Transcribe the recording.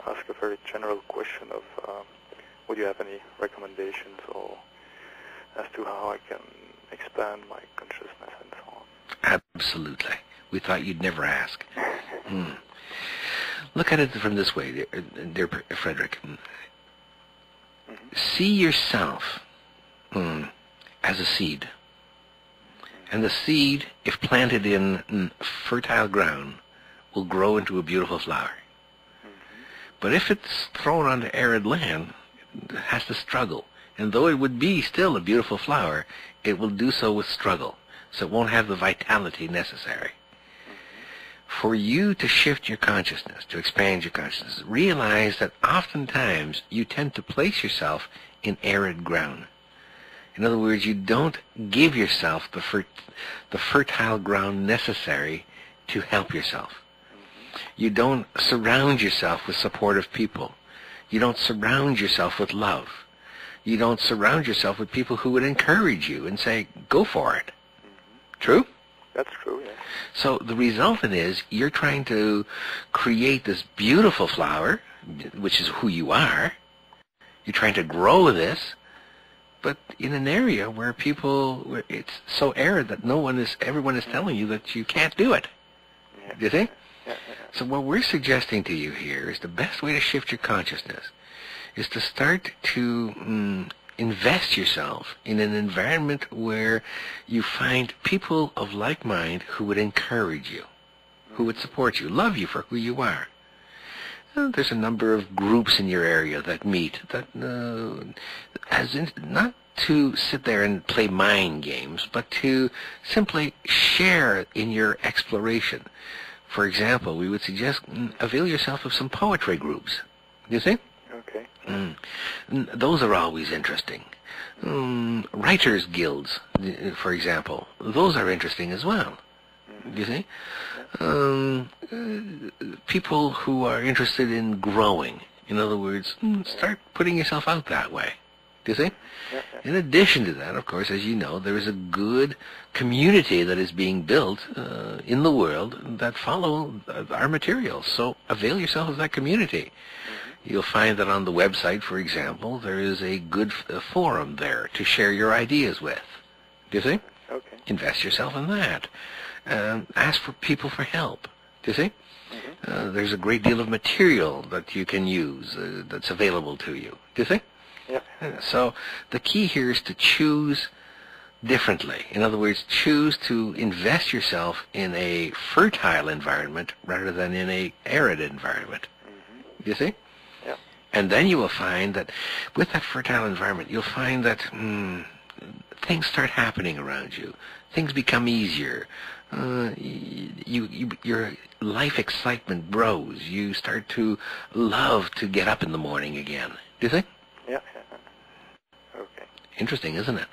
ask a very general question of would you have any recommendations or as to how I can expand my consciousness and so on? Absolutely. We thought you'd never ask. Look at it from this way, dear Frederick. See yourself as a seed. And the seed, if planted in fertile ground, will grow into a beautiful flower. But if it's thrown onto arid land, it has to struggle. And though it would be still a beautiful flower, it will do so with struggle. So it won't have the vitality necessary. For you to shift your consciousness, to expand your consciousness, realize that oftentimes you tend to place yourself in arid ground. In other words, you don't give yourself the fertile ground necessary to help yourself. You don't surround yourself with supportive people. You don't surround yourself with love. You don't surround yourself with people who would encourage you and say, go for it. True? That's true, yeah. So the resultant is you're trying to create this beautiful flower, which is who you are. You're trying to grow this, but in an area where where it's so arid that everyone is telling you that you can't do it. Yeah. Do you think? Yeah. So what we're suggesting to you here is the best way to shift your consciousness is to start to invest yourself in an environment where you find people of like mind who would encourage you, who would support you, love you for who you are. There's a number of groups in your area that meet, that not to sit there and play mind games, but to simply share in your exploration. For example, we would suggest avail yourself of some poetry groups. You see? Okay. Those are always interesting. Writers' guilds, for example, those are interesting as well. You see? People who are interested in growing. In other words, start putting yourself out that way. Do you see? Yeah. In addition to that, of course, as you know, there is a good community that is being built in the world that follow our materials. So avail yourself of that community. You'll find that on the website, for example, there is a good forum there to share your ideas with. Do you see? Okay. Invest yourself in that. Ask for people for help. Do you see? There's a great deal of material that you can use that's available to you. Do you see? Yeah. So the key here is to choose differently. In other words, choose to invest yourself in a fertile environment rather than in an arid environment. You see? Yeah. And then you will find that with that fertile environment, you'll find that things start happening around you. Things become easier. Your life excitement grows. You start to love to get up in the morning again. Do you think? Yeah. Okay. Interesting, isn't it?